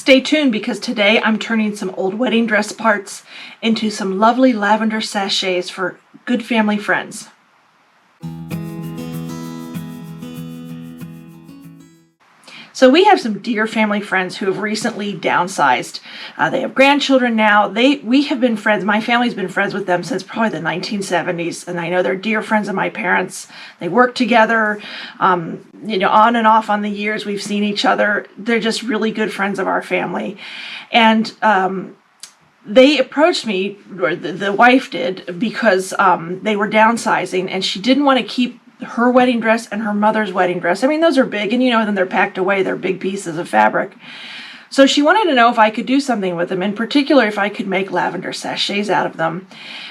Stay tuned because today I'm turning some old wedding dress parts into some lovely lavender sachets for good family friends. So we have some dear family friends who have recently downsized. They have grandchildren now. We have been friends. My family's been friends with them since probably the 1970s, and I know they're dear friends of my parents. They work together, on and off on the years we've seen each other. They're just really good friends of our family, and they approached me, or the wife did, because they were downsizing, and she didn't want to keep her wedding dress and her mother's wedding dress. I mean, those are big, and then they're packed away. They're big pieces of fabric. So she wanted to know if I could do something with them, in particular if I could make lavender sachets out of them.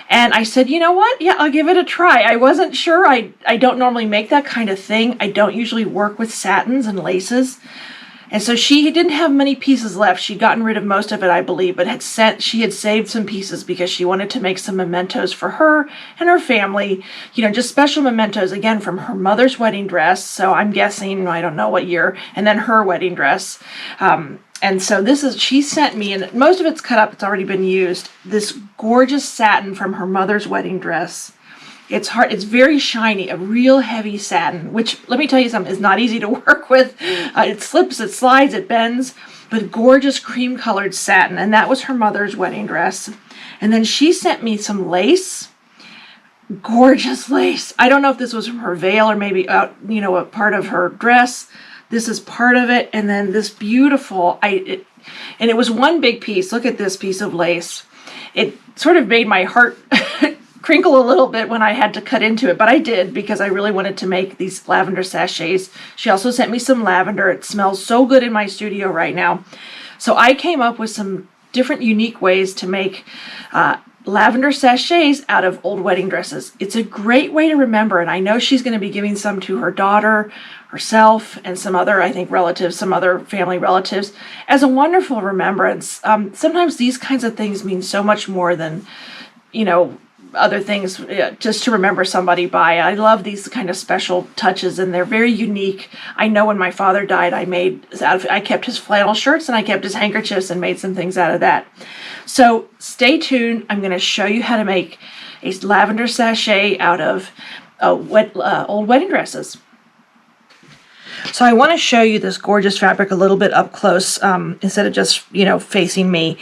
And I said, you know what? Yeah, I'll give it a try. I wasn't sure. I don't normally make that kind of thing. I don't usually work with satins and laces. And so she didn't have many pieces left. She'd gotten rid of most of it, I believe, but she had saved some pieces because she wanted to make some mementos for her and her family, just special mementos, again, from her mother's wedding dress. So I'm guessing, I don't know what year, and then her wedding dress. And so she sent me, and most of it's cut up, it's already been used, this gorgeous satin from her mother's wedding dress. It's hard. It's very shiny, a real heavy satin, which, let me tell you something, is not easy to work with. It slips, it slides, it bends, but gorgeous cream-colored satin, and that was her mother's wedding dress. And then she sent me some lace, gorgeous lace. I don't know if this was from her veil or maybe, a part of her dress. This is part of it, and then this beautiful, and it was one big piece. Look at this piece of lace. It sort of made my heart crinkle a little bit when I had to cut into it, but I did because I really wanted to make these lavender sachets. She also sent me some lavender. It smells so good in my studio right now. So I came up with some different unique ways to make lavender sachets out of old wedding dresses. It's a great way to remember, and I know she's going to be giving some to her daughter, herself, and some other, I think, relatives, some other family relatives, as a wonderful remembrance. Sometimes these kinds of things mean so much more than, other things, just to remember somebody by. I love these kind of special touches, and they're very unique. I know when my father died, I kept his flannel shirts and I kept his handkerchiefs and made some things out of that. So stay tuned. I'm going to show you how to make a lavender sachet out of old wedding dresses. So I want to show you this gorgeous fabric a little bit up close, instead of just, facing me.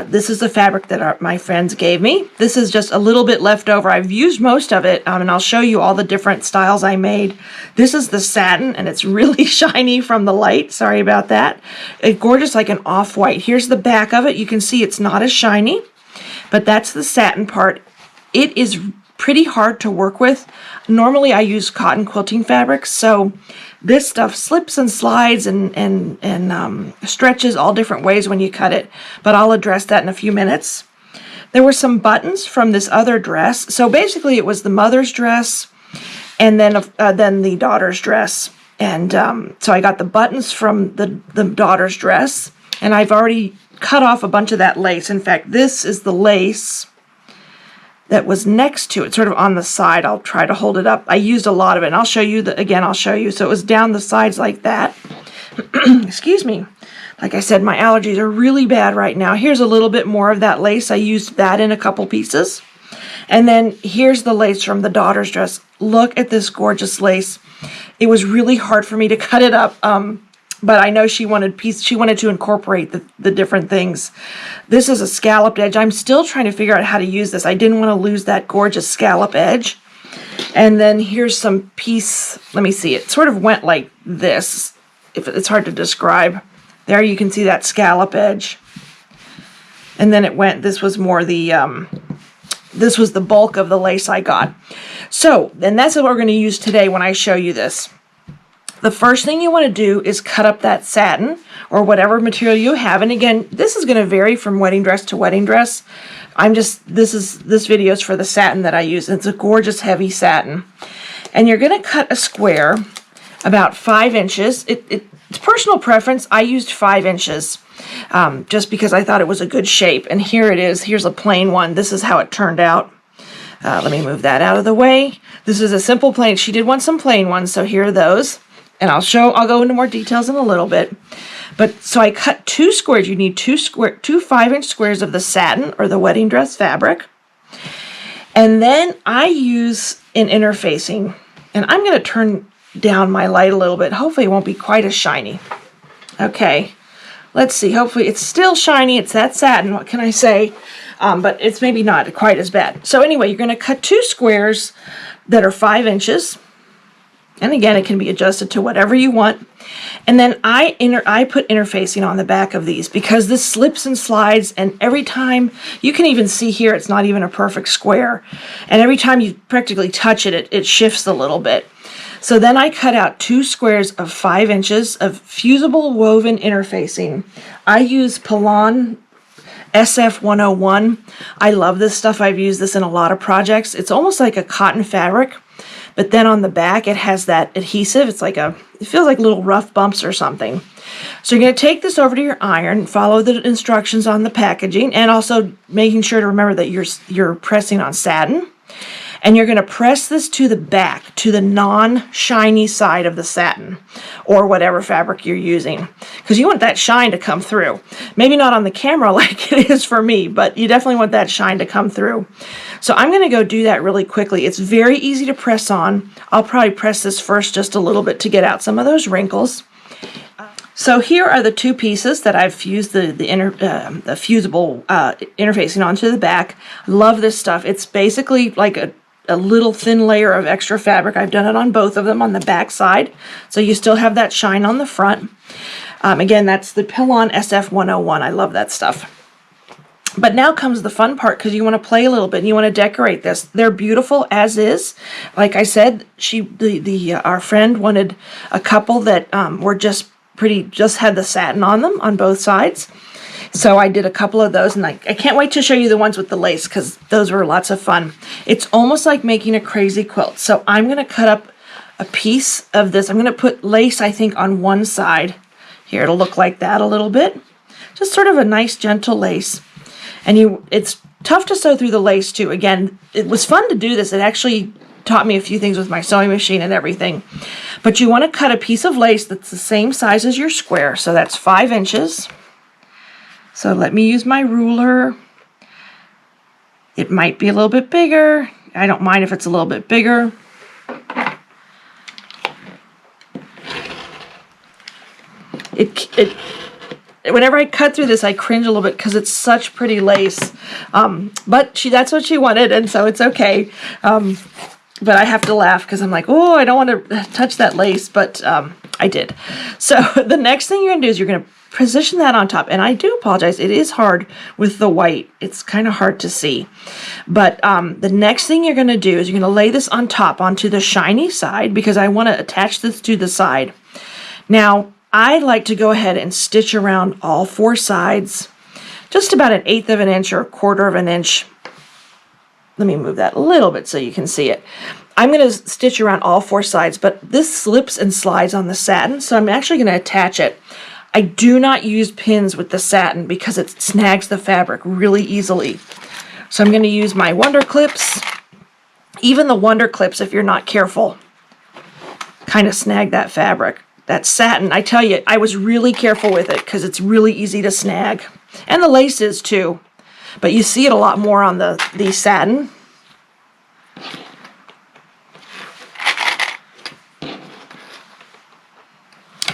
This is the fabric that my friends gave me. This is just a little bit left over. I've used most of it, and I'll show you all the different styles I made. This is the satin, and it's really shiny from the light. Sorry about that. It's gorgeous, like an off-white. Here's the back of it. You can see it's not as shiny, but that's the satin part. It is pretty hard to work with. Normally I use cotton quilting fabrics, so this stuff slips and slides and stretches all different ways when you cut it, but I'll address that in a few minutes. There were some buttons from this other dress. So basically it was the mother's dress and then the daughter's dress. And so I got the buttons from the daughter's dress, and I've already cut off a bunch of that lace. In fact, this is the lace that was next to it, sort of on the side. I'll try to hold it up. I used a lot of it, and I'll show you. I'll show you. So it was down the sides like that. Excuse me. Like I said, my allergies are really bad right now. Here's a little bit more of that lace. I used that in a couple pieces. And then here's the lace from the daughter's dress. Look at this gorgeous lace. It was really hard for me to cut it up, but I know she wanted to incorporate the different things. This is a scalloped edge. I'm still trying to figure out how to use this. I didn't want to lose that gorgeous scallop edge. And then here's some piece. Let me see. It sort of went like this. It's hard to describe. There you can see that scallop edge. And then it went, this was more this was the bulk of the lace I got. So, and that's what we're going to use today when I show you this. The first thing you want to do is cut up that satin or whatever material you have. And again, this is going to vary from wedding dress to wedding dress. This video is for the satin that I use. It's a gorgeous heavy satin. And you're going to cut a square about 5 inches. It's personal preference. I used 5 inches just because I thought it was a good shape. And here it is. Here's a plain one. This is how it turned out. Let me move that out of the way. This is a simple plain. She did want some plain ones, so here are those. And I'll go into more details in a little bit. But so I cut 2 squares. You need two 5-inch squares of the satin or the wedding dress fabric. And then I use an interfacing, and I'm going to turn down my light a little bit. Hopefully it won't be quite as shiny. Okay, let's see. Hopefully it's still shiny. It's that satin. What can I say? But it's maybe not quite as bad. So anyway, you're going to cut 2 squares that are 5 inches. And again, it can be adjusted to whatever you want. And then I put interfacing on the back of these because this slips and slides, and every time, you can even see here, it's not even a perfect square. And every time you practically touch it, it shifts a little bit. So then I cut out 2 squares of 5 inches of fusible woven interfacing. I use Pilon SF101. I love this stuff. I've used this in a lot of projects. It's almost like a cotton fabric, but then on the back it has that adhesive. It feels like little rough bumps or something. So you're going to take this over to your iron, follow the instructions on the packaging, and also making sure to remember that you're pressing on satin. And you're going to press this to the back, to the non-shiny side of the satin, or whatever fabric you're using, because you want that shine to come through. Maybe not on the camera like it is for me, but you definitely want that shine to come through. So I'm going to go do that really quickly. It's very easy to press on. I'll probably press this first just a little bit to get out some of those wrinkles. So here are the 2 pieces that I've fused the fusible interfacing onto the back. Love this stuff. It's basically like a little thin layer of extra fabric. I've done it on both of them on the back side, so you still have that shine on the front. Again, that's the Pilon SF101. I love that stuff. But now comes the fun part, because you want to play a little bit and you want to decorate this. They're beautiful as is. Like I said, our friend wanted a couple that were just had the satin on them on both sides. So I did a couple of those, and I can't wait to show you the ones with the lace, because those were lots of fun. It's almost like making a crazy quilt. So I'm going to cut up a piece of this. I'm going to put lace, I think, on one side. Here, it'll look like that a little bit. Just sort of a nice, gentle lace. And it's tough to sew through the lace, too. Again, it was fun to do this. It actually taught me a few things with my sewing machine and everything. But you want to cut a piece of lace that's the same size as your square. So that's 5 inches. So let me use my ruler. It might be a little bit bigger. I don't mind if it's a little bit bigger. Whenever I cut through this, I cringe a little bit because it's such pretty lace. But that's what she wanted, and so it's okay. But I have to laugh because I'm like, oh, I don't want to touch that lace, but I did. So the next thing you're going to do is you're going to position that on top. And I do apologize, it is hard with the white. It's kind of hard to see. But the next thing you're going to do is you're going to lay this on top onto the shiny side, because I want to attach this to the side. Now, I like to go ahead and stitch around all 4 sides, just about 1/8 of an inch or 1/4 of an inch. Let me move that a little bit so you can see it. I'm going to stitch around all 4 sides, but this slips and slides on the satin, so I'm actually going to attach it. I do not use pins with the satin because it snags the fabric really easily. So I'm going to use my Wonder Clips. Even the Wonder Clips, if you're not careful, kind of snag that fabric. That satin, I tell you, I was really careful with it because it's really easy to snag. And the lace is too. But you see it a lot more on the satin.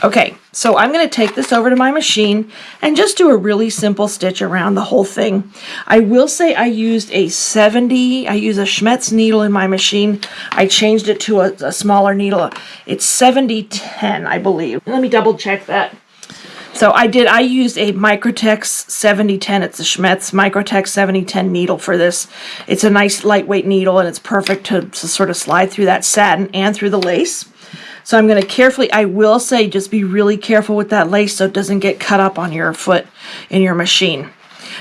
Okay, so I'm going to take this over to my machine and just do a really simple stitch around the whole thing. I will say I used a Schmetz needle in my machine. I changed it to a smaller needle. It's 7010, I believe. Let me double check that. So I used a Microtex 7010. It's a Schmetz Microtex 7010 needle for this. It's a nice lightweight needle, and it's perfect to sort of slide through that satin and through the lace. So I'm going to carefully, I will say, just be really careful with that lace so it doesn't get cut up on your foot in your machine.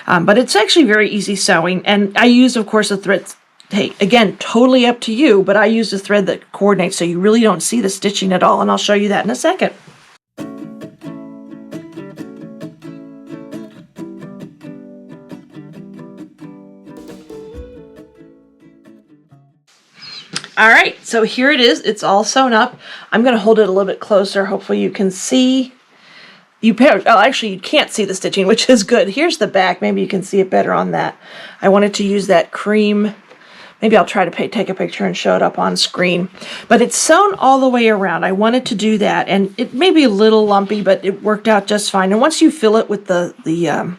But it's actually very easy sewing. And I use, of course, a thread. Hey, again, totally up to you, but I use a thread that coordinates so you really don't see the stitching at all. And I'll show you that in a second. All right, so here it is. It's all sewn up. I'm going to hold it a little bit closer. Hopefully you can see actually you can't see the stitching, which is good. Here's the back. Maybe you can see it better on that. I wanted to use that cream. Maybe I'll try to take a picture and show it up on screen. But it's sewn all the way around. I wanted to do that, and it may be a little lumpy, but it worked out just fine. And once you fill it with the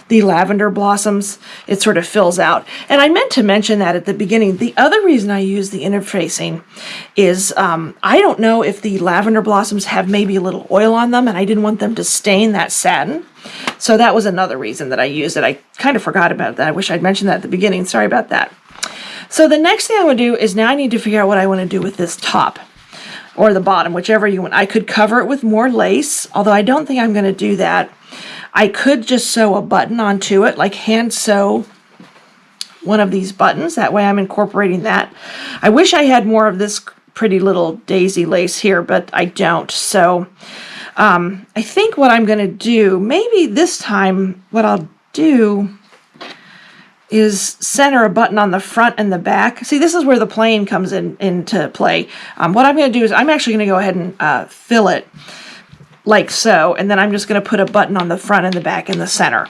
lavender blossoms, it sort of fills out. And I meant to mention that at the beginning. The other reason I use the interfacing is I don't know if the lavender blossoms have maybe a little oil on them, and I didn't want them to stain that satin. So that was another reason that I used it. I kind of forgot about that. I wish I'd mentioned that at the beginning. Sorry about that. So the next thing I would do is now I need to figure out what I want to do with this top or the bottom, whichever you want. I could cover it with more lace, although I don't think I'm going to do that. I could just sew a button onto it, like hand sew one of these buttons. That way I'm incorporating that. I wish I had more of this pretty little daisy lace here, but I don't. So I think what I'm going to do, maybe this time what I'll do is center a button on the front and the back. See, this is where the plain comes into play. What I'm going to do is I'm actually going to go ahead and fill it like so, and then I'm just going to put a button on the front and the back in the center.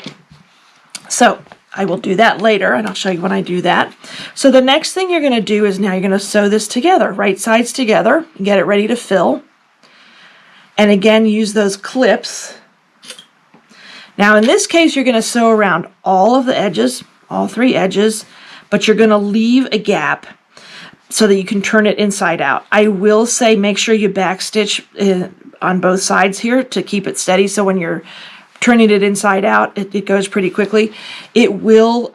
So I will do that later, and I'll show you when I do that. So the next thing you're going to do is now you're going to sew this together, right sides together, and get it ready to fill. And again, use those clips. Now in this case, you're going to sew around all of the edges, all three edges, but you're going to leave a gap so that you can turn it inside out. I will say make sure you backstitch on both sides here to keep it steady, so when you're turning it inside out, it goes pretty quickly. It will,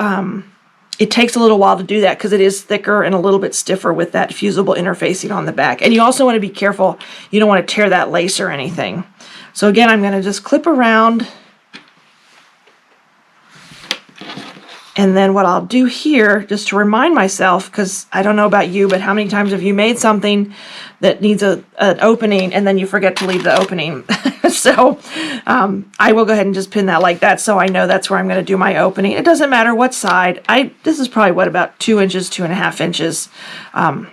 it takes a little while to do that because it is thicker and a little bit stiffer with that fusible interfacing on the back. And you also want to be careful, you don't want to tear that lace or anything. So again, I'm going to just clip around. And then what I'll do here, just to remind myself, because I don't know about you, but how many times have you made something that needs an opening and then you forget to leave the opening? So I will go ahead and just pin that like that so I know that's where I'm going to do my opening. It doesn't matter what side. This is probably, what, about 2 inches, 2.5 inches. And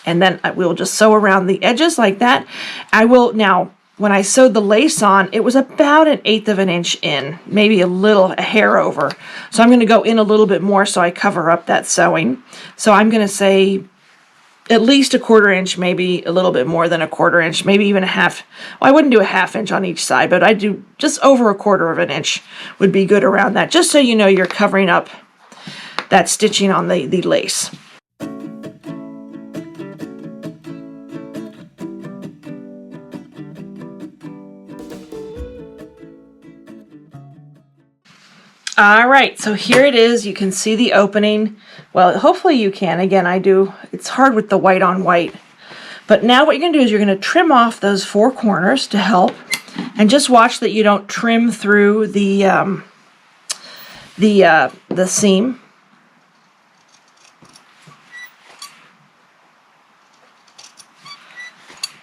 then I will just sew around the edges like that. I will now... When I sewed the lace on, it was about 1/8 of an inch in, maybe a hair over. So I'm going to go in a little bit more so I cover up that sewing. So I'm going to say at least 1/4 inch, maybe a little bit more than 1/4 inch, maybe even a half. Well, I wouldn't do a 1/2 inch on each side, but I'd do just over 1/4 of an inch would be good around that, just so you know you're covering up that stitching on the lace. All right, so here it is. You can see the opening. Well, hopefully you can. Again, I do. It's hard with the white on white. But now what you're going to do is you're going to trim off those 4 corners to help. And just watch that you don't trim through the seam.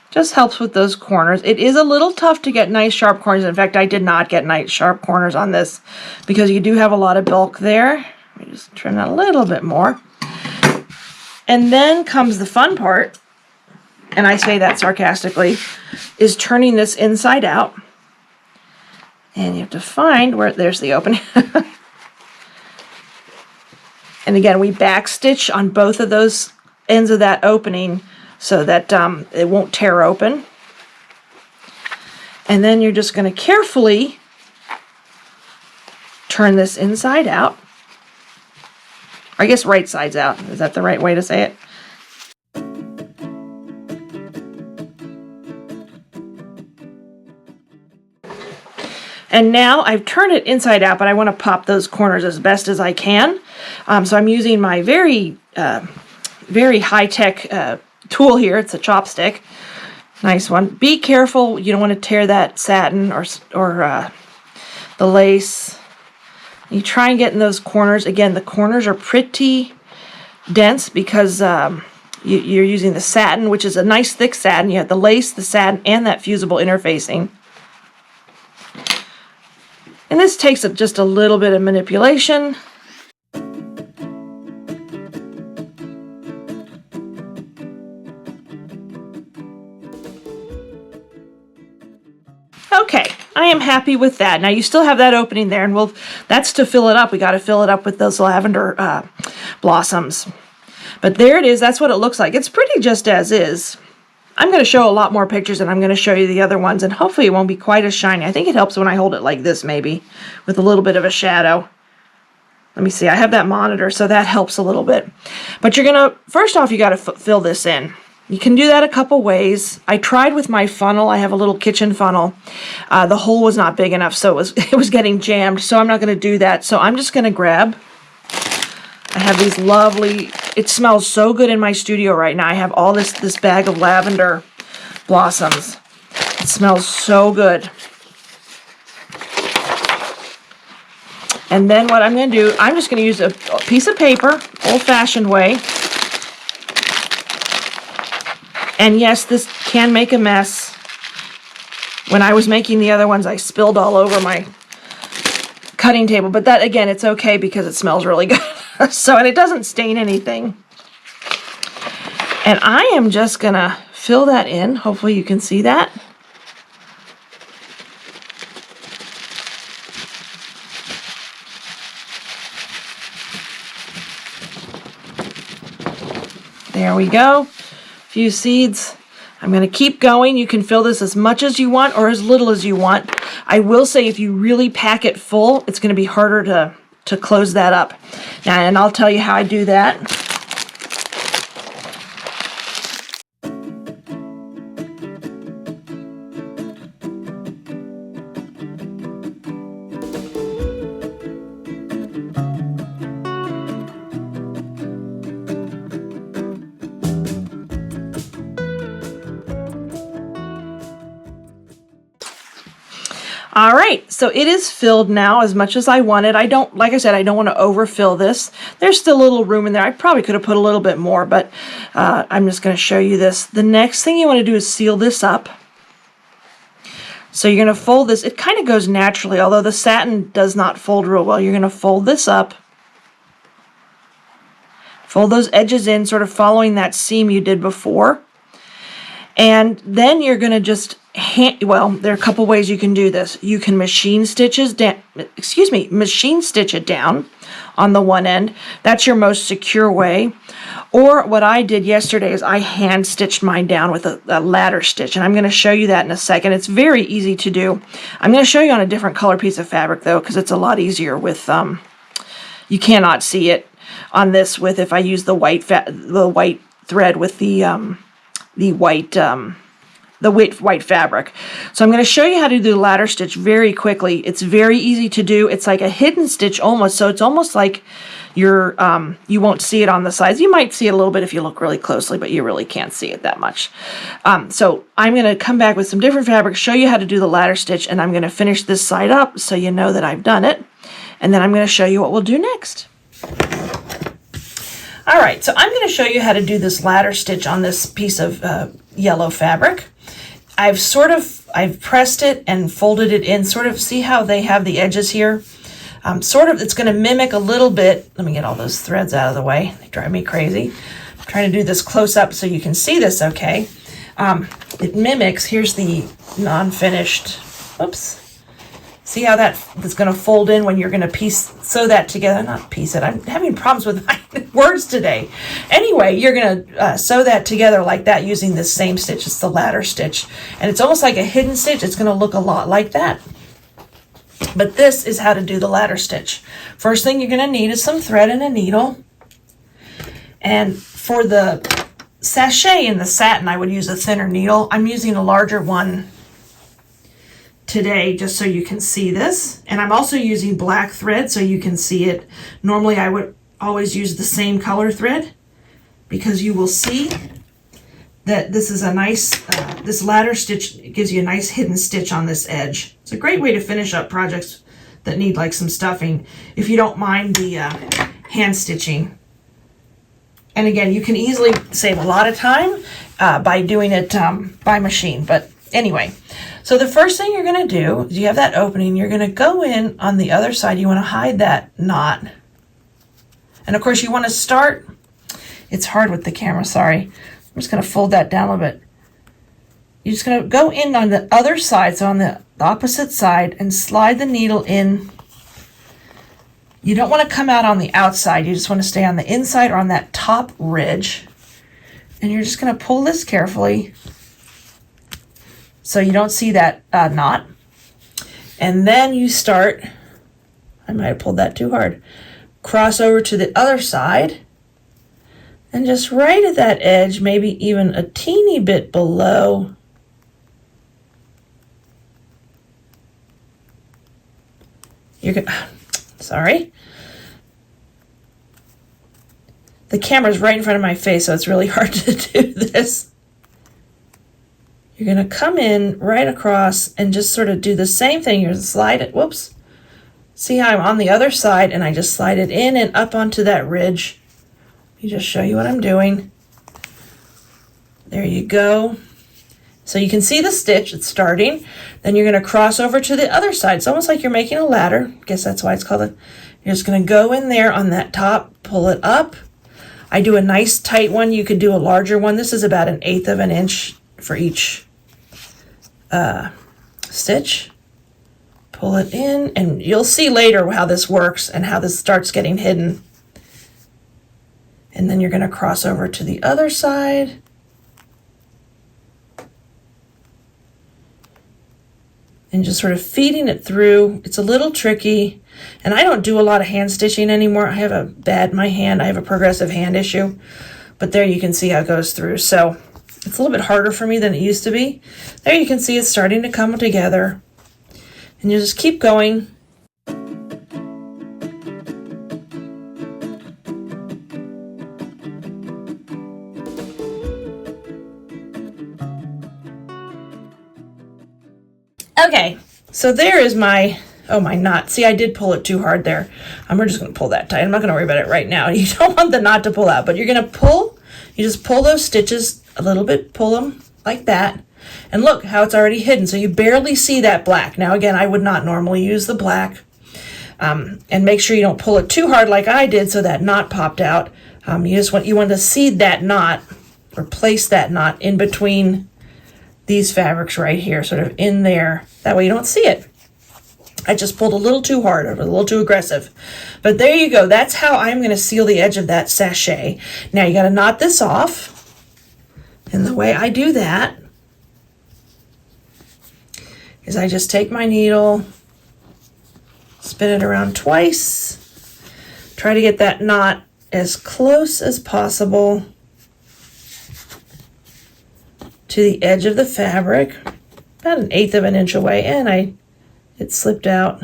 Just helps with those corners. It is a little tough to get nice sharp corners. In fact, I did not get nice sharp corners on this because you do have a lot of bulk there. Let me just trim that a little bit more. And then comes the fun part, and I say that sarcastically, is turning this inside out. And you have to find where there's the opening. And again, we back stitch on both of those ends of that opening so that it won't tear open. And then you're just going to carefully turn this inside out. Or I guess right sides out. Is that the right way to say it? And now I've turned it inside out, but I want to pop those corners as best as I can. So I'm using my very high-tech tool here. It's a chopstick. Nice one. Be careful. You don't want to tear that satin or the lace. You try and get in those corners. Again, the corners are pretty dense because you're using the satin, which is a nice thick satin. You have the lace, the satin, and that fusible interfacing. And this takes up just a little bit of manipulation. Okay, am happy with that. Now you still have that opening there, and that's to fill it up. We got to fill it up with those lavender blossoms. But there it is. That's what it looks like. It's pretty just as is. I'm going to show a lot more pictures, and I'm going to show you the other ones, and hopefully it won't be quite as shiny. I think it helps when I hold it like this, maybe, with a little bit of a shadow. Let me see. I have that monitor, so that helps a little bit. But you're going to, first off, you got to fill this in. You can do that a couple ways. I tried with my funnel. I have a little kitchen funnel. The hole was not big enough, so it was getting jammed, so I'm not going to do that. So I'm just going to grab, I have these lovely, it smells so good in my studio right now. I have all this bag of lavender blossoms. It smells so good. And then what I'm going to do, I'm just going to use a piece of paper, old-fashioned way. And yes, this can make a mess. When I was making the other ones, I spilled all over my cutting table. But that, again, it's okay because it smells really good. And it doesn't stain anything. And I am just going to fill that in. Hopefully you can see that. There we go. A few seeds. I'm going to keep going. You can fill this as much as you want or as little as you want. I will say if you really pack it full, it's going to be harder to close that up. Now, and I'll tell you how I do that. All right, so it is filled now as much as I wanted. I don't, like I said, I don't want to overfill this. There's still a little room in there. I probably could have put a little bit more, but I'm just going to show you this. The next thing you want to do is seal this up. So you're going to fold this. It kind of goes naturally, although the satin does not fold real well. You're going to fold this up. Fold those edges in, sort of following that seam you did before. And then you're going to just well, there are a couple ways you can do this. You can machine stitch it down on the one end. That's your most secure way. Or what I did yesterday is I hand stitched mine down with a ladder stitch, and I'm going to show you that in a second. It's very easy to do. I'm going to show you on a different color piece of fabric though, because it's a lot easier with you cannot see it on this with if I use the white thread with the white fabric. So I'm going to show you how to do the ladder stitch very quickly. It's very easy to do. It's like a hidden stitch almost, so it's almost like you won't see it on the sides. You might see it a little bit if you look really closely, but you really can't see it that much. So I'm going to come back with some different fabric, show you how to do the ladder stitch, and I'm going to finish this side up so you know that I've done it. And then I'm going to show you what we'll do next. All right, so I'm going to show you how to do this ladder stitch on this piece of yellow fabric. I've pressed it and folded it in, sort of, see how they have the edges here? It's going to mimic a little bit. Let me get all those threads out of the way. They drive me crazy. I'm trying to do this close up so you can see this okay. It mimics, here's the non-finished, oops. See how that's going to fold in when you're going to sew that together. Not piece it. I'm having problems with my words today. Anyway, you're going to sew that together like that using this same stitch. It's the ladder stitch. And it's almost like a hidden stitch. It's going to look a lot like that. But this is how to do the ladder stitch. First thing you're going to need is some thread and a needle. And for the sachet and the satin, I would use a thinner needle. I'm using a larger one today just so you can see this, and I'm also using black thread so you can see it. Normally I would always use the same color thread because you will see that this is a nice this ladder stitch gives you a nice hidden stitch on this edge. It's a great way to finish up projects that need like some stuffing if you don't mind the hand stitching. And again, you can easily save a lot of time by doing it by machine, but anyway, so the first thing you're going to do is you have that opening. You're going to go in on the other side. You want to hide that knot. And of course, you want to start. It's hard with the camera, sorry. I'm just going to fold that down a little bit. you're just going to go in on the other side, so on the opposite side, and slide the needle in. You don't want to come out on the outside. You just want to stay on the inside or on that top ridge. And you're just going to pull this carefully so you don't see that knot. And then you start, I might have pulled that too hard, cross over to the other side. And just right at that edge, maybe even a teeny bit below, you're gonna, sorry. The camera's right in front of my face, so it's really hard to do this. You're gonna come in right across and just sort of do the same thing. You're gonna slide it, whoops. See how I'm on the other side and I just slide it in and up onto that ridge. Let me just show you what I'm doing. There you go. So you can see the stitch, it's starting. Then you're gonna cross over to the other side. It's almost like you're making a ladder. I guess that's why it's called it. You're just gonna go in there on that top, pull it up. I do a nice tight one. You could do a larger one. This is about 1/8 of an inch for each stitch. Pull it in, and you'll see later how this works and how this starts getting hidden. And then you're gonna cross over to the other side. And just sort of feeding it through. It's a little tricky, and I don't do a lot of hand stitching anymore. I have I have a progressive hand issue, but there you can see how it goes through. So it's a little bit harder for me than it used to be. There you can see it's starting to come together, and you just keep going. Okay, so there is my knot. See, I did pull it too hard there. I'm just going to pull that tight. I'm not going to worry about it right now. You don't want the knot to pull out, but you're going to pull. You just pull those stitches a little bit, pull them like that. And look how it's already hidden. So you barely see that black. Now, again, I would not normally use the black. And make sure you don't pull it too hard like I did so that knot popped out. You want to seed that knot or place that knot in between these fabrics right here, sort of in there. That way you don't see it. I just pulled a little too hard, or a little too aggressive. But there you go. That's how I'm going to seal the edge of that sachet. Now you got to knot this off. And the way I do that is I just take my needle, spin it around twice, try to get that knot as close as possible to the edge of the fabric, about 1/8 of an inch away, and it slipped out.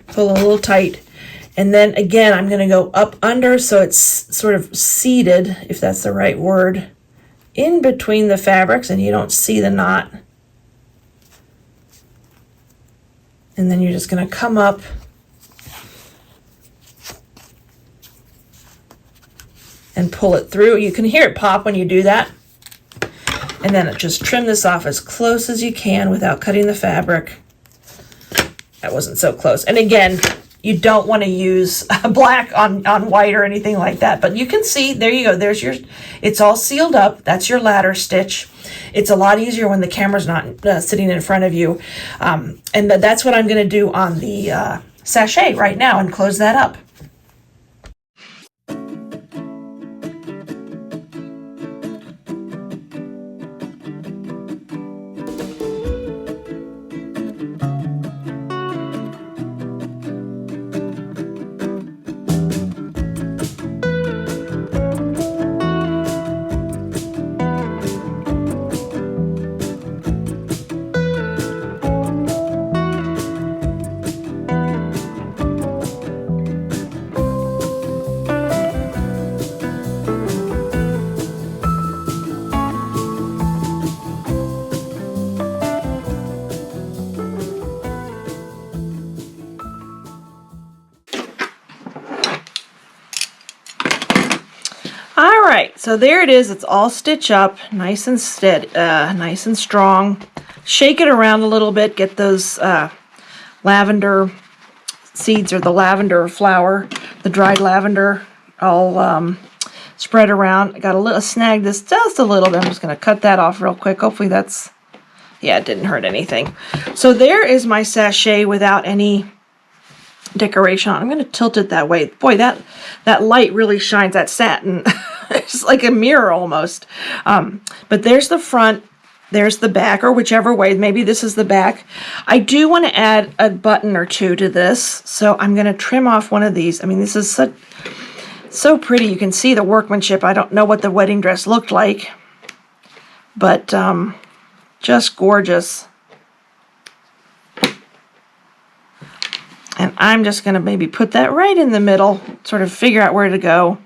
Pull a little tight, and then again I'm going to go up under so it's sort of seated, if that's the right word, in between the fabrics, and you don't see the knot. And then you're just going to come up and pull it through. You can hear it pop when you do that. And then just trim this off as close as you can without cutting the fabric. That wasn't so close. And again, you don't want to use black on white or anything like that. But you can see, there you go. There's it's all sealed up. That's your ladder stitch. It's a lot easier when the camera's not sitting in front of you. And that's what I'm going to do on the sachet right now and close that up. All right, so there it is. It's all stitched up, nice and steady, nice and strong. Shake it around a little bit. Get those lavender seeds or the lavender flower, the dried lavender, all spread around. I got a little snag this just a little bit. I'm just going to cut that off real quick. Hopefully that's, yeah, it didn't hurt anything. So there is my sachet without any decoration on. I'm going to tilt it that way. Boy, that light really shines that satin. It's like a mirror almost. But there's the front, there's the back, or whichever way. Maybe this is the back. I do want to add a button or two to this, so I'm going to trim off one of these. I mean, this is so pretty. You can see the workmanship. I don't know what the wedding dress looked like, but just gorgeous. And I'm just going to maybe put that right in the middle, sort of figure out where to go.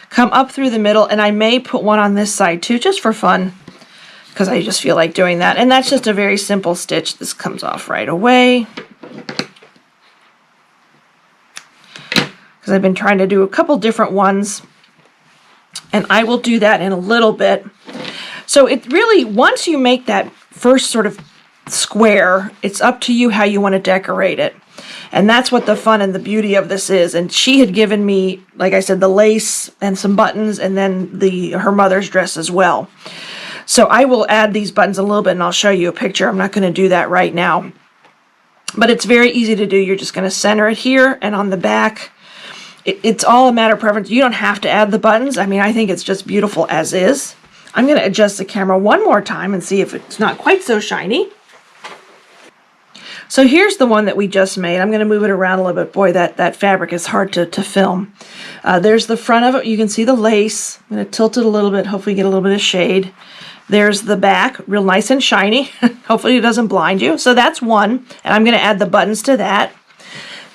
Come up through the middle, and I may put one on this side too, just for fun, because I just feel like doing that. And that's just a very simple stitch. This comes off right away. Because I've been trying to do a couple different ones, and I will do that in a little bit. So it really, once you make that first sort of square, it's up to you how you want to decorate it. And that's what the fun and the beauty of this is. And she had given me, like I said, the lace and some buttons, and then her mother's dress as well. So I will add these buttons a little bit, and I'll show you a picture. I'm not going to do that right now. But it's very easy to do. You're just going to center it here, and on the back, it's all a matter of preference. You don't have to add the buttons. I mean, I think it's just beautiful as is. I'm going to adjust the camera one more time and see if it's not quite so shiny. So here's the one that we just made. I'm going to move it around a little bit. Boy, that fabric is hard to film. There's the front of it. You can see the lace. I'm going to tilt it a little bit, hopefully get a little bit of shade. There's the back, real nice and shiny. Hopefully it doesn't blind you. So that's one, and I'm going to add the buttons to that.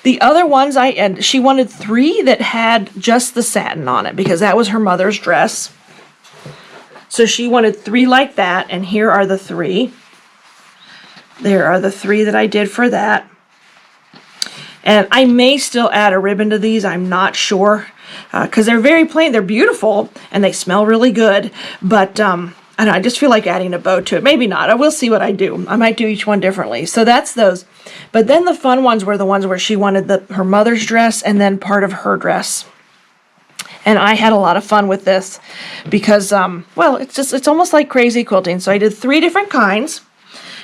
The other ones, she wanted 3 that had just the satin on it, because that was her mother's dress. So she wanted 3 like that, and here are the 3. There are the 3 that I did for that. And I may still add a ribbon to these. I'm not sure, because they're very plain. They're beautiful, and they smell really good. But I just feel like adding a bow to it. Maybe not. I will see what I do. I might do each one differently. So that's those. But then the fun ones were the ones where she wanted her mother's dress and then part of her dress. And I had a lot of fun with this because, well, it's almost like crazy quilting. So I did 3 different kinds.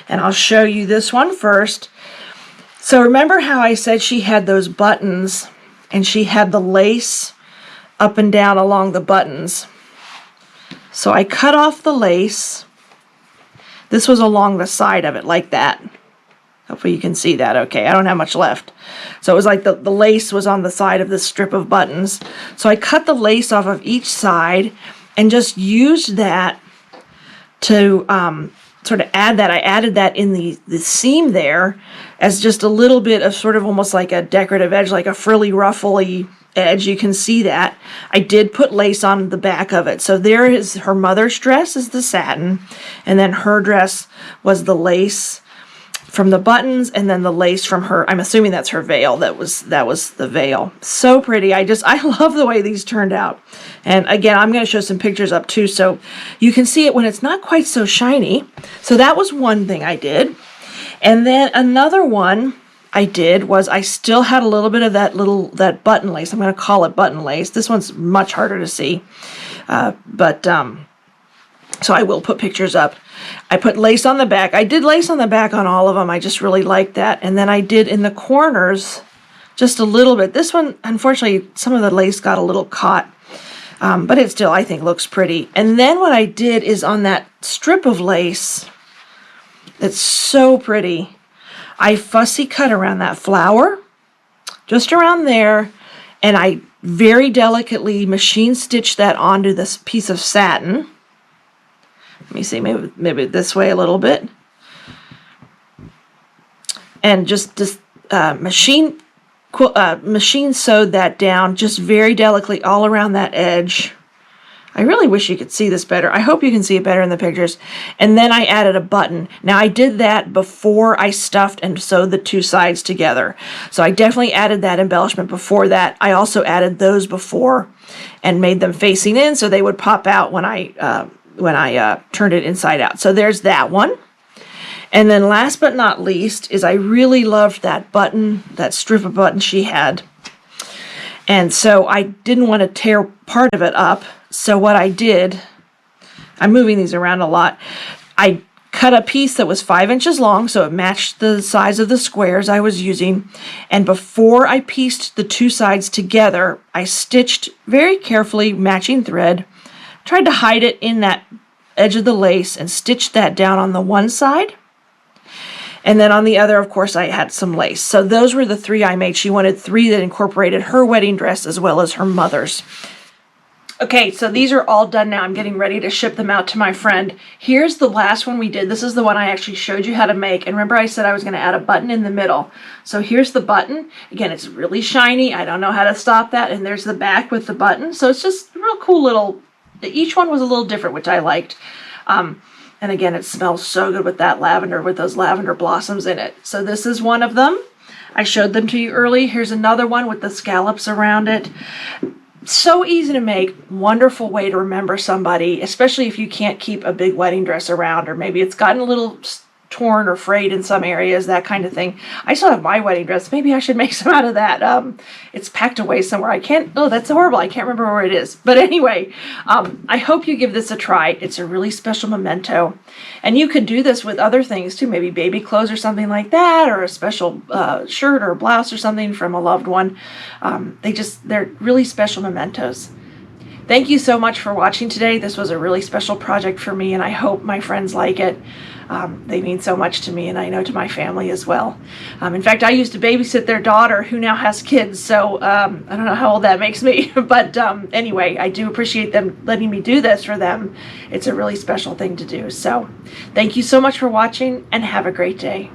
And I'll show you this one first. So remember how I said she had those buttons and she had the lace up and down along the buttons. So I cut off the lace. This was along the side of it like that. Hopefully you can see that okay. I don't have much left. So it was like the lace was on the side of this strip of buttons. So I cut the lace off of each side and just used that to sort of add that. I added that in the seam there as just a little bit of sort of almost like a decorative edge, like a frilly, ruffly edge. You can see that. I did put lace on the back of it. So there is her mother's dress is the satin, and then her dress was the lace from the buttons, and then the lace from her, I'm assuming that's her veil. That was the veil. So pretty. I love the way these turned out. And again, I'm going to show some pictures up too, so you can see it when it's not quite so shiny. So that was one thing I did. And then another one I did was I still had a little bit of that button lace. I'm going to call it button lace. This one's much harder to see. So I will put pictures up. I put lace on the back. I did lace on the back on all of them. I just really liked that. And then I did in the corners just a little bit. This one, unfortunately, some of the lace got a little caught. But it still, I think, looks pretty. And then what I did is on that strip of lace that's so pretty, I fussy cut around that flower, just around there, and I very delicately machine stitched that onto this piece of satin. Let me see, maybe this way a little bit. And just machine sewed that down just very delicately all around that edge. I really wish you could see this better. I hope you can see it better in the pictures. And then I added a button. Now I did that before I stuffed and sewed the 2 sides together. So I definitely added that embellishment before that. I also added those before and made them facing in so they would pop out when I turned it inside out. So there's that one. And then last but not least is I really loved that button, that strip of button she had. And so I didn't want to tear part of it up. So what I did, I'm moving these around a lot. I cut a piece that was 5 inches long, so it matched the size of the squares I was using. And before I pieced the two sides together, I stitched very carefully, matching thread, tried to hide it in that edge of the lace and stitched that down on the one side. And then on the other, of course, I had some lace. So those were the 3 I made. She wanted 3 that incorporated her wedding dress as well as her mother's. Okay, so these are all done now. I'm getting ready to ship them out to my friend. Here's the last one we did. This is the one I actually showed you how to make. And remember I said I was going to add a button in the middle. So here's the button. Again, it's really shiny. I don't know how to stop that. And there's the back with the button. So it's just a real cool little, each one was a little different, which I liked. And again, it smells so good with that lavender, with those lavender blossoms in it. So this is one of them. I showed them to you early. Here's another one with the scallops around it. So easy to make, wonderful way to remember somebody, especially if you can't keep a big wedding dress around, or maybe it's gotten a little torn or frayed in some areas, that kind of thing. I still have my wedding dress. Maybe I should make some out of that. It's packed away somewhere. I can't, oh, that's horrible. I can't remember where it is. But anyway, I hope you give this a try. It's a really special memento. And you could do this with other things too, maybe baby clothes or something like that, or a special shirt or blouse or something from a loved one. They're really special mementos. Thank you so much for watching today. This was a really special project for me, and I hope my friends like it. They mean so much to me, and I know to my family as well. In fact, I used to babysit their daughter who now has kids, so I don't know how old that makes me. But anyway, I do appreciate them letting me do this for them. It's a really special thing to do. So thank you so much for watching, and have a great day.